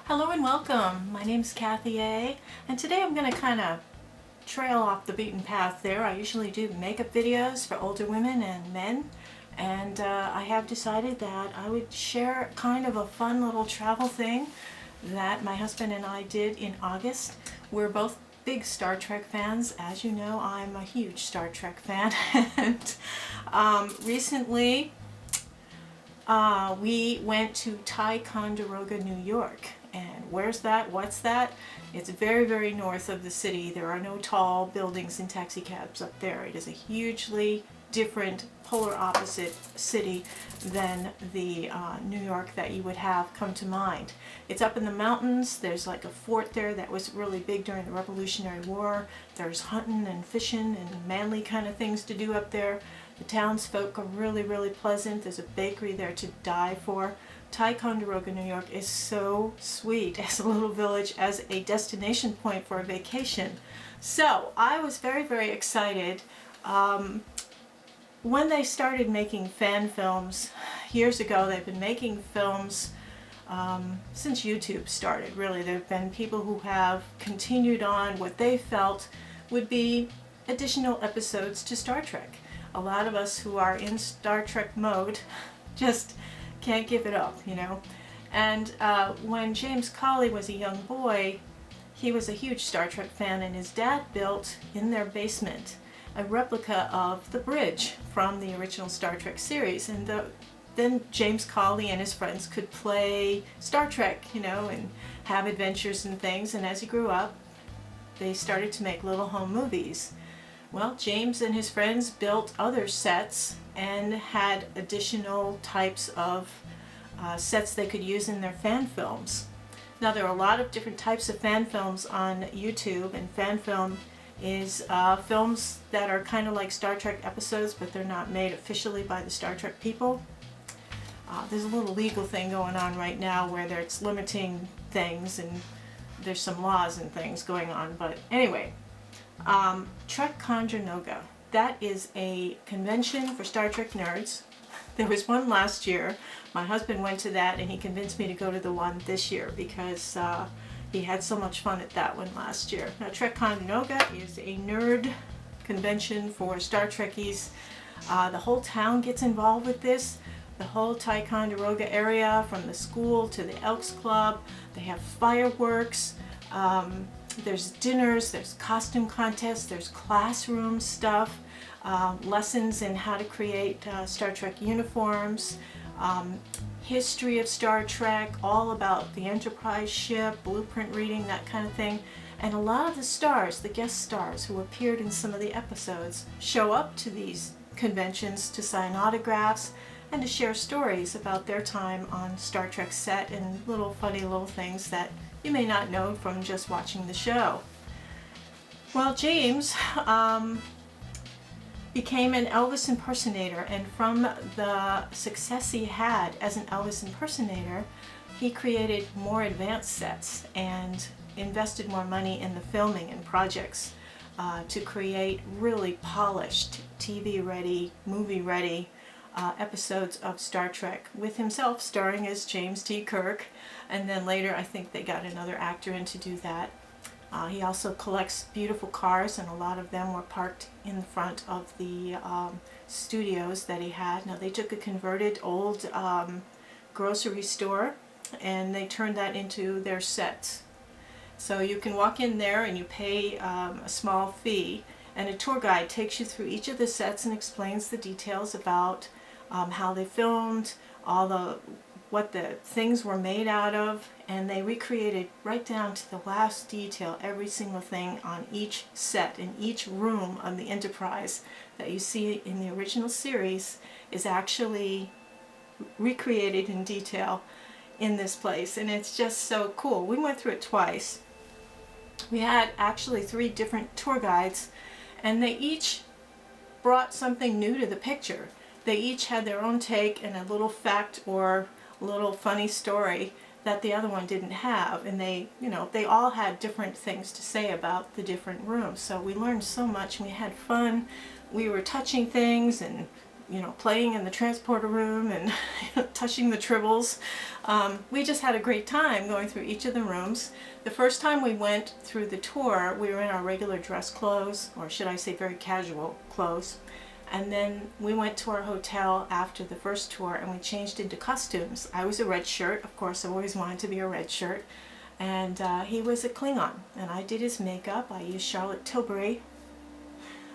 Hello and welcome. My name's Kathy A. And today I'm going to kind of trail off the beaten path there. I usually do makeup videos for older women and men. And I have decided that I would share kind of a fun little travel thing that my husband and I did in August. We're both big Star Trek fans. As you know, I'm a huge Star Trek fan. And recently we went to Ticonderoga, New York. And where's that? What's that? It's very, very north of the city. There are no tall buildings and taxi cabs up there. It is a hugely different, polar opposite city than the New York that you would have come to mind. It's up in the mountains. There's like a fort there that was really big during the Revolutionary War. There's hunting and fishing and manly kind of things to do up there. The townsfolk are really, really pleasant. There's a bakery there to die for. Ticonderoga, New York is so sweet as a little village, as a destination point for a vacation. So I was very, very excited. When they started making fan films years ago, they've been making films since YouTube started, really. There have been people who have continued on what they felt would be additional episodes to Star Trek. A lot of us who are in Star Trek mode just can't give it up, you know. And when James Cawley was a young boy, he was a huge Star Trek fan, and his dad built in their basement a replica of the bridge from the original Star Trek series. And then James Cawley and his friends could play Star Trek, you know, and have adventures and things. And as he grew up, they started to make little home movies. Well, James and his friends built other sets and had additional types of sets they could use in their fan films. Now, there are a lot of different types of fan films on YouTube, and fan film is films that are kind of like Star Trek episodes, but they're not made officially by the Star Trek people. There's a little legal thing going on right now where it's limiting things, and there's some laws and things going on, but anyway. Trekonderoga. That is a convention for Star Trek nerds. There was one last year. My husband went to that, and he convinced me to go to the one this year because he had so much fun at that one last year. Now, Trekonderoga is a nerd convention for Star Trekkies. The whole town gets involved with this. The whole Ticonderoga area, from the school to the Elks Club. They have fireworks. There's dinners, there's costume contests, there's classroom stuff, lessons in how to create Star Trek uniforms, history of Star Trek, all about the Enterprise ship, blueprint reading, that kind of thing. And a lot of the stars, the guest stars who appeared in some of the episodes, show up to these conventions to sign autographs and to share stories about their time on Star Trek set and little funny little things that you may not know from just watching the show. Well, James became an Elvis impersonator, and from the success he had as an Elvis impersonator, he created more advanced sets and invested more money in the filming and projects to create really polished, TV-ready, movie-ready episodes of Star Trek, with himself starring as James T. Kirk, and then later I think they got another actor in to do that. He also collects beautiful cars, and a lot of them were parked in the front of the studios that he had. Now, they took a converted old grocery store and they turned that into their sets. So you can walk in there and you pay a small fee, and a tour guide takes you through each of the sets and explains the details about how they filmed, what the things were made out of, and they recreated right down to the last detail every single thing on each set. In each room of the Enterprise that you see in the original series is actually recreated in detail in this place, and it's just so cool. We went through it twice. We had actually 3 different tour guides, and they each brought something new to the picture. They each had their own take and a little fact or a little funny story that the other one didn't have, and they all had different things to say about the different rooms. So we learned so much, and we had fun. We were touching things and playing in the transporter room and touching the tribbles. We just had a great time going through each of the rooms. The first time we went through the tour, we were in our regular dress clothes, or should I say very casual clothes. And then we went to our hotel after the first tour and we changed into costumes. I was a red shirt, of course, I always wanted to be a red shirt. And he was a Klingon, and I did his makeup. I used Charlotte Tilbury,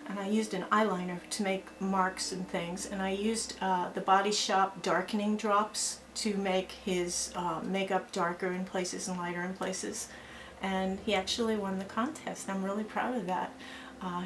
and I used an eyeliner to make marks and things. And I used the Body Shop darkening drops to make his makeup darker in places and lighter in places. And he actually won the contest. I'm really proud of that.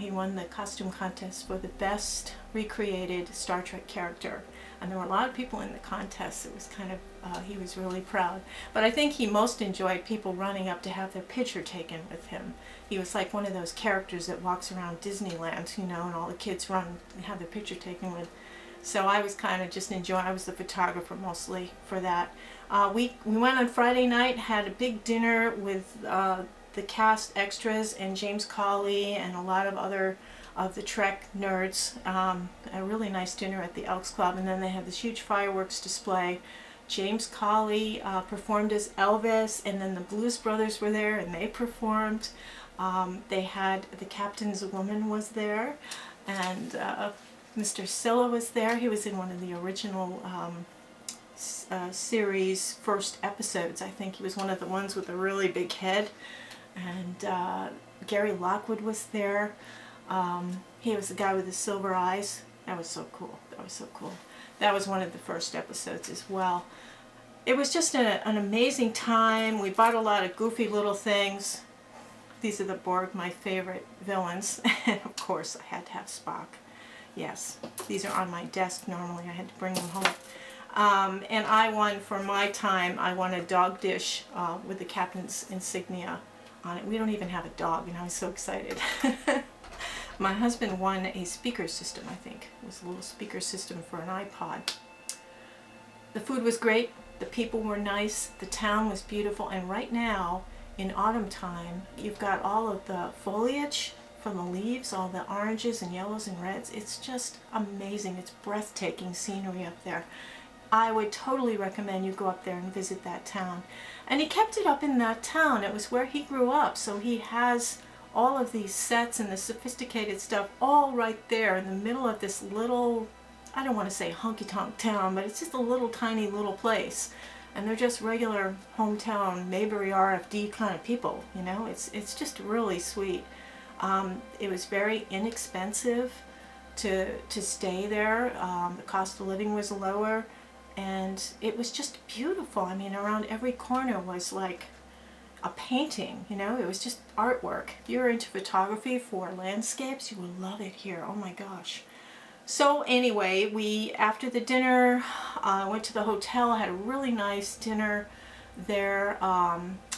He won the costume contest for the best recreated Star Trek character. And there were a lot of people in the contest. It was kind of, he was really proud. But I think he most enjoyed people running up to have their picture taken with him. He was like one of those characters that walks around Disneyland, and all the kids run and have their picture taken with. So I was kind of just enjoying, I was the photographer mostly for that. We went on Friday night, had a big dinner with the cast extras and James Cawley and a lot of other of the Trek nerds. A really nice dinner at the Elks Club, and then they had this huge fireworks display. James Cawley performed as Elvis, and then the Blues Brothers were there and they performed. They had the captain's woman was there, and Mr. Silla was there. He was in one of the original series first episodes. I think he was one of the ones with a really big head. And Gary Lockwood was there. He was the guy with the silver eyes. That was so cool. That was so cool. That was one of the first episodes as well. It was just an amazing time. We bought a lot of goofy little things. These are the Borg, my favorite villains. And of course, I had to have Spock. Yes, these are on my desk normally. I had to bring them home. And I won, for my time, I won a dog dish with the captain's insignia on it. We don't even have a dog, and I was so excited. My husband won a speaker system, I think. It was a little speaker system for an iPod. The food was great. The people were nice. The town was beautiful. And right now, in autumn time, you've got all of the foliage from the leaves, all the oranges and yellows and reds. It's just amazing. It's breathtaking scenery up there. I would totally recommend you go up there and visit that town. And he kept it up in that town. It was where he grew up, so he has all of these sets and the sophisticated stuff all right there in the middle of this little, I don't want to say honky-tonk town, but it's just a little tiny little place. And they're just regular hometown Mayberry RFD kind of people, It's just really sweet. It was very inexpensive to stay there. The cost of living was lower. And it was just beautiful. I mean, around every corner was like a painting, it was just artwork. If you're into photography for landscapes, you will love it here. Oh my gosh. So anyway, after the dinner, went to the hotel, had a really nice dinner there,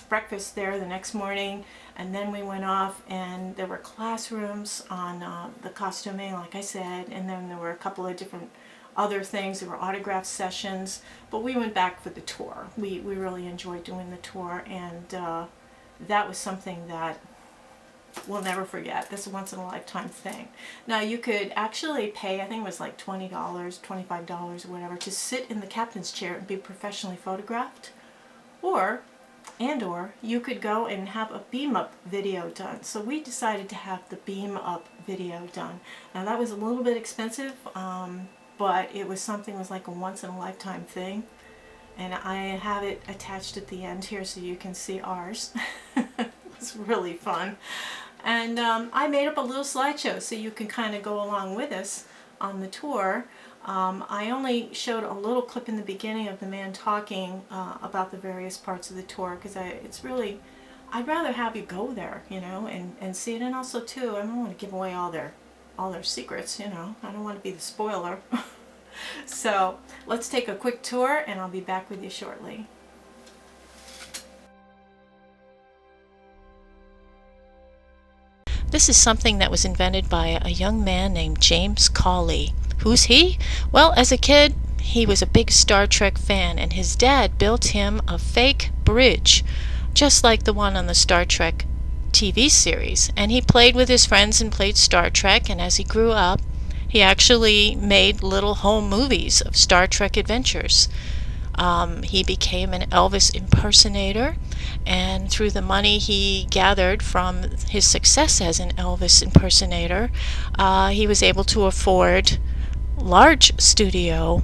breakfast there the next morning, and then we went off, and there were classrooms on the costuming, like I said, and then there were a couple of different other things. There were autograph sessions, but we went back for the tour. We really enjoyed doing the tour, and that was something that we'll never forget. This is a once-in-a-lifetime thing. Now, you could actually pay, I think it was like $20, $25 or whatever, to sit in the captain's chair and be professionally photographed, or you could go and have a beam-up video done. So we decided to have the beam-up video done. Now, that was a little bit expensive, but it was something, it was like a once-in-a-lifetime thing. And I have it attached at the end here so you can see ours. It was really fun. And I made up a little slideshow so you can kind of go along with us on the tour. I only showed a little clip in the beginning of the man talking about the various parts of the tour, because it's really, I'd rather have you go there, and see it. And also too, I don't want to give away all their secrets, I don't want to be the spoiler. So let's take a quick tour, and I'll be back with you shortly. This is something that was invented by a young man named James Cawley. Who's he? Well, as a kid, he was a big Star Trek fan, and his dad built him a fake bridge, just like the one on the Star Trek TV series. And he played with his friends and played Star Trek, and as he grew up, He actually made little home movies of Star Trek adventures. He became an Elvis impersonator, and through the money he gathered from his success as an Elvis impersonator, he was able to afford large studio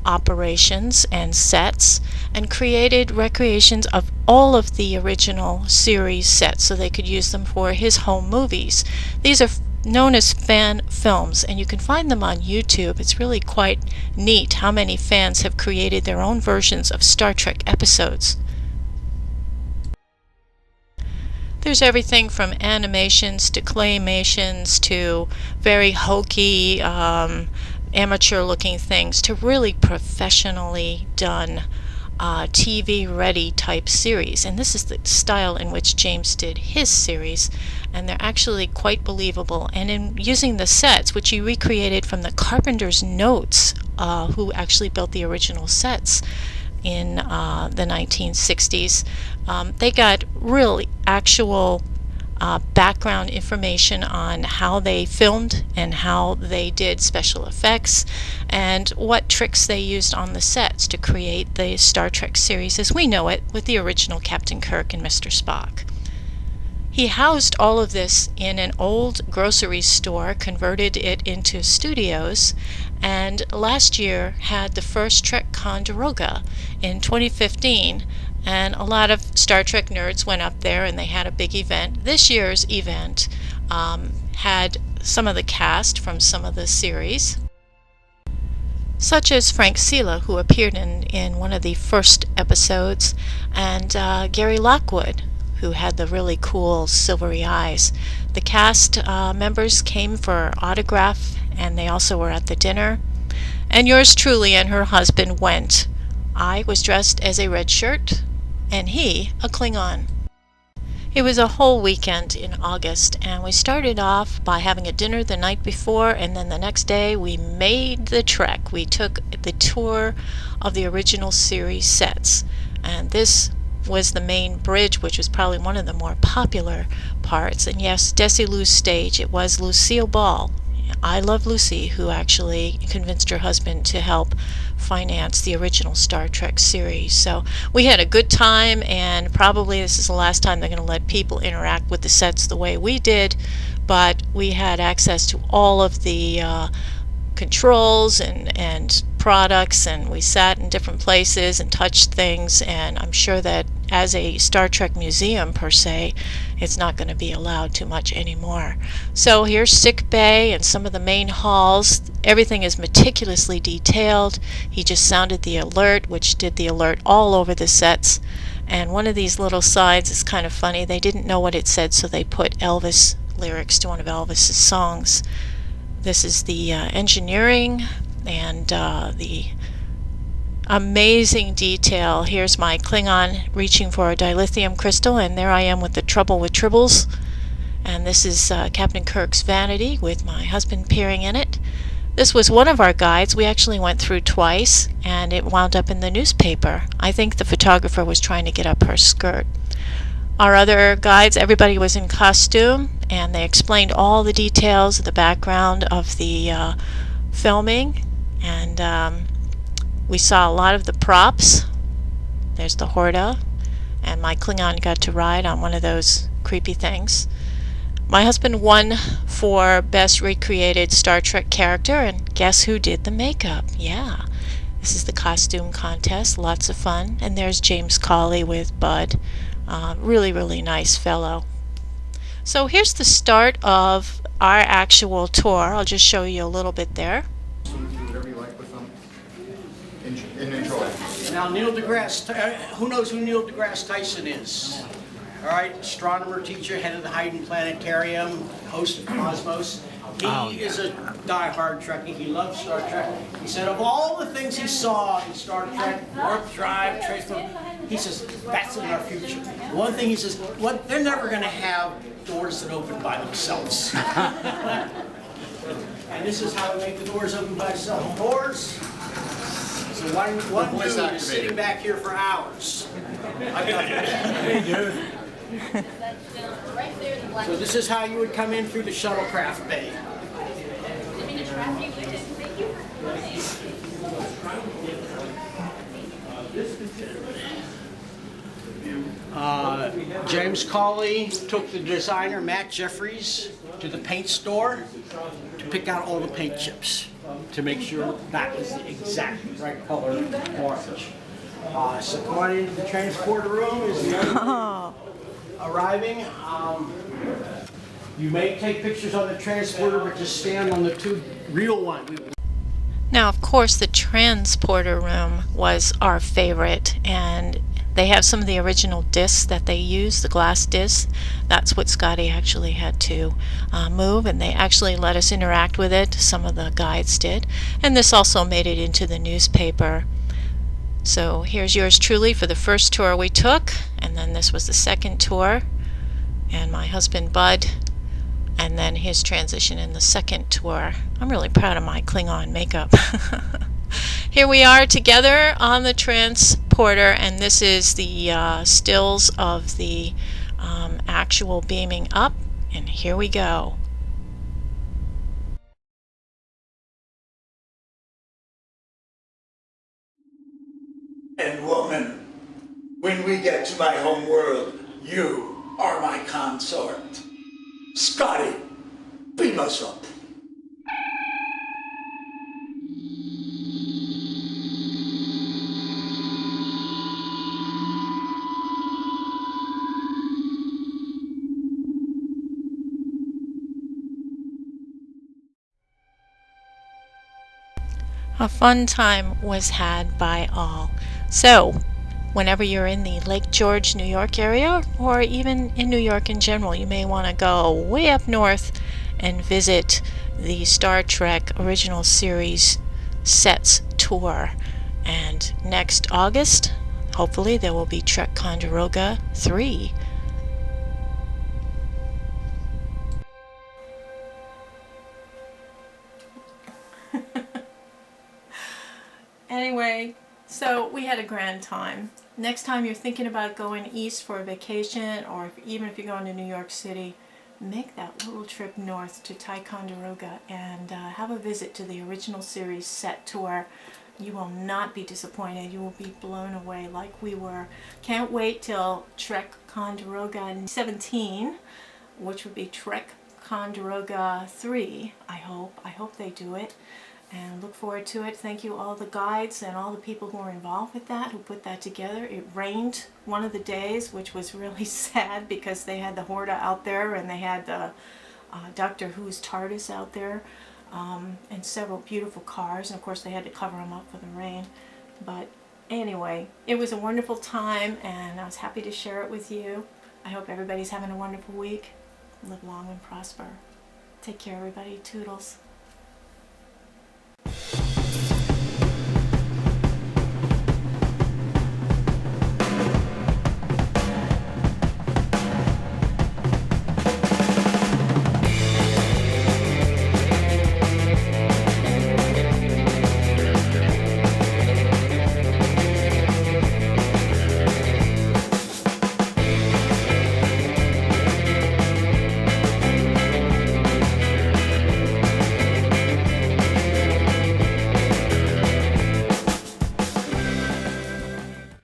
operations and sets, and created recreations of all of the original series sets so they could use them for his home movies. These are known as fan films, and you can find them on YouTube. It's really quite neat how many fans have created their own versions of Star Trek episodes. There's everything from animations to claymations to very hokey, amateur-looking things to really professionally done TV-ready type series. And this is the style in which James did his series, and they're actually quite believable. And in using the sets, which he recreated from the carpenters' notes, who actually built the original sets in the 1960s, they got really actual background information on how they filmed and how they did special effects and what tricks they used on the sets to create the Star Trek series as we know it, with the original Captain Kirk and Mr. Spock. He housed all of this in an old grocery store, converted it into studios, and last year had the first Trekonderoga in 2015. And a lot of Star Trek nerds went up there and they had a big event. This year's event had some of the cast from some of the series, such as Frank Sela, who appeared in one of the first episodes, and Gary Lockwood, who had the really cool silvery eyes. The cast members came for autograph, and they also were at the dinner. And yours truly and her husband went. I was dressed as a red shirt, and he a Klingon. It was a whole weekend in August, and we started off by having a dinner the night before, and then the next day we made the trek. We took the tour of the original series sets, and this was the main bridge, which was probably one of the more popular parts. And yes, Desilu's stage, it was Lucille Ball, I Love Lucy, who actually convinced her husband to help finance the original Star Trek series. So we had a good time, and probably this is the last time they're going to let people interact with the sets the way we did, but we had access to all of the controls and products, and we sat in different places and touched things, and I'm sure that as a Star Trek museum per se, it's not going to be allowed too much anymore. So here's sick bay and some of the main halls. Everything is meticulously detailed. He just sounded the alert, which did the alert all over the sets. And one of these little signs is kind of funny. They didn't know what it said, so they put Elvis lyrics to one of Elvis's songs. This is the engineering and the amazing detail. Here's my Klingon reaching for a dilithium crystal, and there I am with the trouble with tribbles. And this is Captain Kirk's vanity with my husband peering in it. This was one of our guides. We actually went through twice, and it wound up in the newspaper. I think the photographer was trying to get up her skirt. Our other guides, everybody was in costume, and they explained all the details of the background of the filming, and we saw a lot of the props. There's the Horta, and my Klingon got to ride on one of those creepy things. My husband won for Best Recreated Star Trek Character, and guess who did the makeup? Yeah, this is the costume contest, lots of fun. And there's James Cawley with Bud, really, really nice fellow. So here's the start of our actual tour. I'll just show you a little bit there. Do whatever you like with them and enjoy. Now, Neil deGrasse, who knows who Neil deGrasse Tyson is? All right, astronomer, teacher, head of the Hayden Planetarium, host of Cosmos. He is a die-hard Trekkie. He loves Star Trek. He said of all the things he saw in Star Trek, warp drive, traceable, he says that's in our future. One thing he says, they're never going to have doors that open by themselves. And this is how we make the doors open by themselves. Doors. So one dude is sitting back here for hours. Hey, dude. So this is how you would come in through the shuttlecraft bay. James Cawley took the designer, Matt Jeffries, to the paint store to pick out all the paint chips to make sure that was the exact right color orange. So come on into the transporter room as the arriving. You may take pictures on the transporter, but just stand on the two real ones. Now, of course, the transporter room was our favorite, and they have some of the original discs that they use, the glass discs. That's what Scotty actually had to move, and they actually let us interact with it. Some of the guides did, and this also made it into the newspaper. So here's yours truly for the first tour we took, and then this was the second tour, and my husband Bud, and then his transition in the second tour. I'm really proud of my Klingon makeup. Here we are together on the transporter, and this is the stills of the actual beaming up, and here we go. And woman, when we get to my home world, you are my consort. Scotty, beam us up. A fun time was had by all. So, whenever you're in the Lake George, New York area, or even in New York in general, you may want to go way up north and visit the Star Trek Original Series Sets Tour. And next August, hopefully, there will be Trekonderoga 3. Anyway, so we had a grand time. Next time you're thinking about going east for a vacation, or even if you're going to New York City, make that little trip north to Ticonderoga and have a visit to the Original Series Set Tour. You will not be disappointed. You will be blown away like we were. Can't wait till Trekonderoga 17, which would be Trekonderoga 3, I hope. I hope they do it. And look forward to it. Thank you all the guides and all the people who were involved with that, who put that together. It rained one of the days, which was really sad because they had the Horta out there and they had the Doctor Who's TARDIS out there, and several beautiful cars, and of course they had to cover them up for the rain. But anyway, it was a wonderful time and I was happy to share it with you. I hope everybody's having a wonderful week. Live long and prosper. Take care, everybody. Toodles.